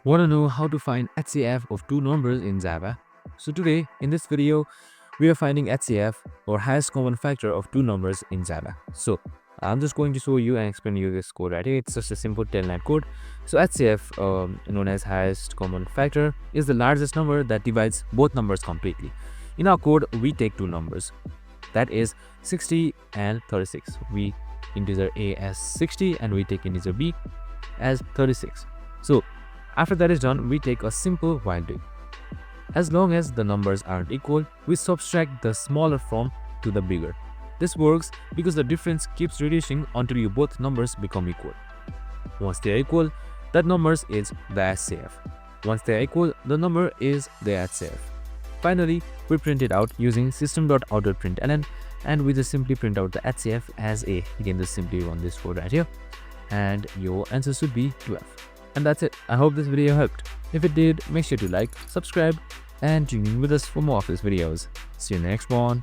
Want to know how to find HCF of two numbers in Java? So today in this video we are finding HCF or highest common factor of two numbers in Java. So I'm just going to show you and explain you this code right here. It's just a simple 10-line code. So HCF, known as highest common factor, is the largest number that divides both numbers completely. In our code we take two numbers, that is 60 and 36. We integer a as 60 and we take integer b as 36. So after that is done, we take a simple while do. As long as the numbers aren't equal, we subtract the smaller from to the bigger. This works because the difference keeps reducing until you both numbers become equal. Once they are equal, that number is the HCF. Once they are equal, the number is the HCF. Finally, we print it out using system.out.println, and we just simply print out the HCF as a. You can just simply run this code right here, and your answer should be 12. And that's it. I hope this video helped. If it did, make sure to like, subscribe, and tune in with us for more of these videos. See you in the next one.